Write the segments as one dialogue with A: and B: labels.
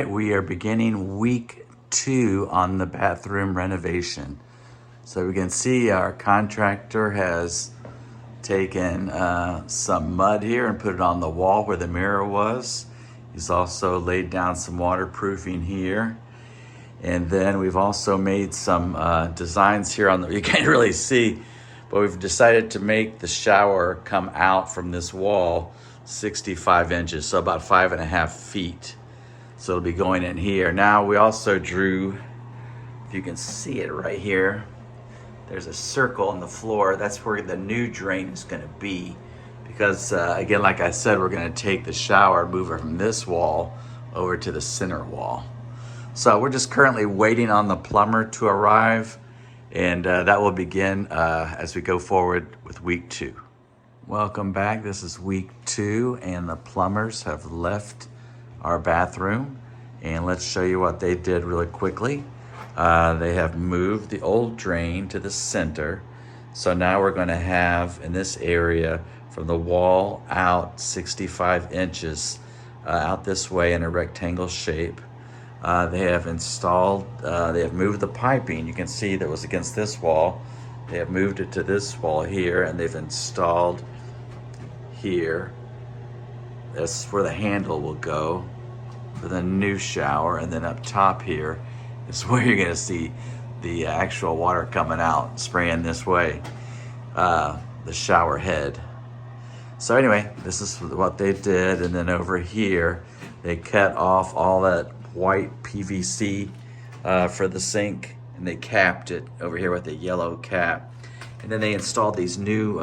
A: right, we are beginning week 2 on the bathroom renovation. So we can see our contractor has taken some mud here and put it on the wall where the mirror was. He's also laid down some waterproofing here. And then we've also made some designs here on the, you can't really see, but we've decided to make the shower come out from this wall 65 inches, so about 5.5 feet. So it'll be going in here. Now we also drew, if you can see it right here, there's a circle on the floor. That's where the new drain is gonna be. Because again, like I said, we're gonna take the shower, move it from this wall over to the center wall. So we're just currently waiting on the plumber to arrive, and that will begin as we go forward with week 2. Welcome back. This is week 2, and the plumbers have left our bathroom. And let's show you what they did really quickly. They have moved the old drain to the center. So now we're gonna have in this area from the wall out 65 inches out this way in a rectangle shape. They have installed, they have moved the piping. You can see that was against this wall. They have moved it to this wall here, and they've installed here. That's where the handle will go for the new shower. And then up top here is where you're gonna see the actual water coming out, spraying this way, the shower head. So anyway, this is what they did. And then over here, they cut off all that white PVC for the sink, and they capped it over here with a yellow cap. And then they installed these new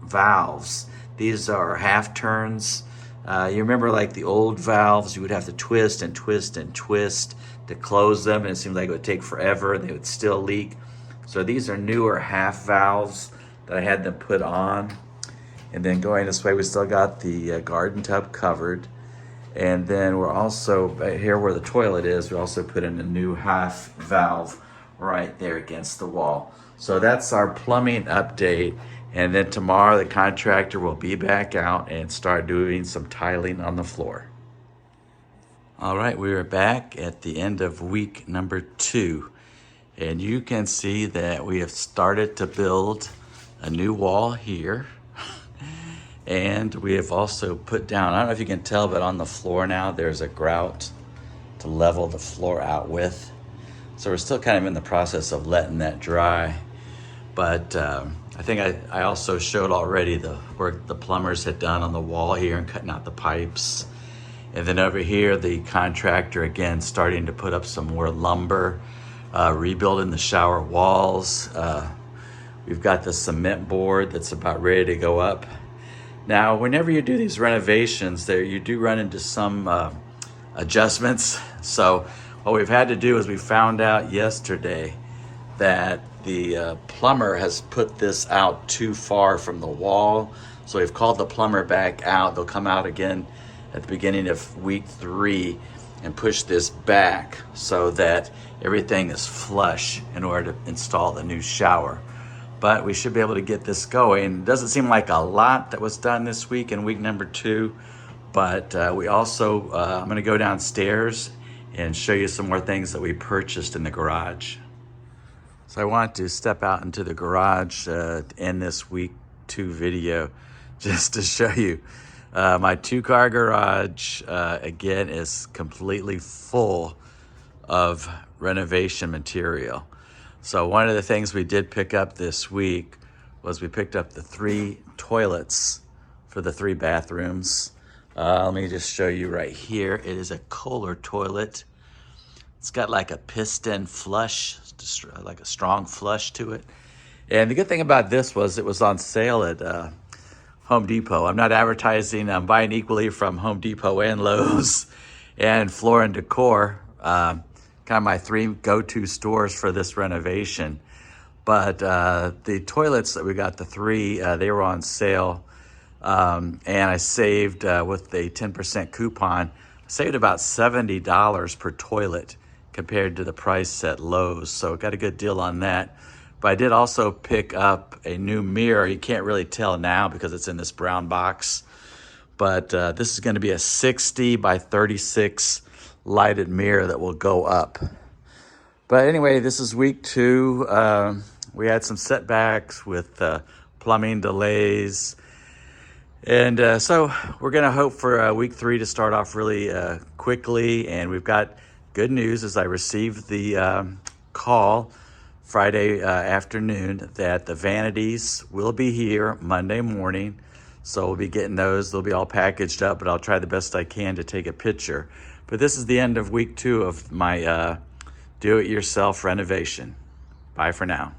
A: valves. These are half turns. You remember like the old valves, you would have to twist and twist and twist to close them, and it seemed like it would take forever and they would still leak. So these are newer half valves that I had them put on. And then going this way, we still got the garden tub covered. And then we're also, here where the toilet is, we also put in a new half valve right there against the wall. So that's our plumbing update. And then tomorrow the contractor will be back out and start doing some tiling on the floor. All right, we are back at the end of week number 2. And you can see that we have started to build a new wall here. And we have also put down, I don't know if you can tell, but on the floor now, there's a grout to level the floor out with. So we're still kind of in the process of letting that dry. But I think I also showed already the work the plumbers had done on the wall here and cutting out the pipes. And then over here, the contractor, again, starting to put up some more lumber, rebuilding the shower walls. We've got the cement board that's about ready to go up. Now, whenever you do these renovations, you do run into some adjustments. So what we've had to do is we found out yesterday that the plumber has put this out too far from the wall. So we've called the plumber back out. They'll come out again at the beginning of week 3 and push this back so that everything is flush in order to install the new shower. But we should be able to get this going. It doesn't seem like a lot that was done this week in week number 2, but we also, I'm gonna go downstairs and show you some more things that we purchased in the garage. So I want to step out into the garage to end this week 2 video just to show you. My 2-car garage, again, is completely full of renovation material. So one of the things we did pick up this week was we picked up the 3 toilets for the 3 bathrooms. Let me just show you right here. It is a Kohler toilet. It's got like a piston flush, just like a strong flush to it. And the good thing about this was it was on sale at Home Depot. I'm not advertising, I'm buying equally from Home Depot and Lowe's and Floor & Decor. Kind of my 3 go-to stores for this renovation. But the toilets that we got, the 3, they were on sale. And I saved, with a 10% coupon, I saved about $70 per toilet compared to the price at Lowe's. So got a good deal on that. But I did also pick up a new mirror. You can't really tell now because it's in this brown box. But this is gonna be a 60 by 36 lighted mirror that will go up. But anyway, this is week 2. We had some setbacks with plumbing delays. And so we're going to hope for week 3 to start off really quickly. And we've got good news as I received the call Friday afternoon that the vanities will be here Monday morning. So we'll be getting those. They'll be all packaged up, but I'll try the best I can to take a picture. But this is the end of week 2 of my do-it-yourself renovation. Bye for now.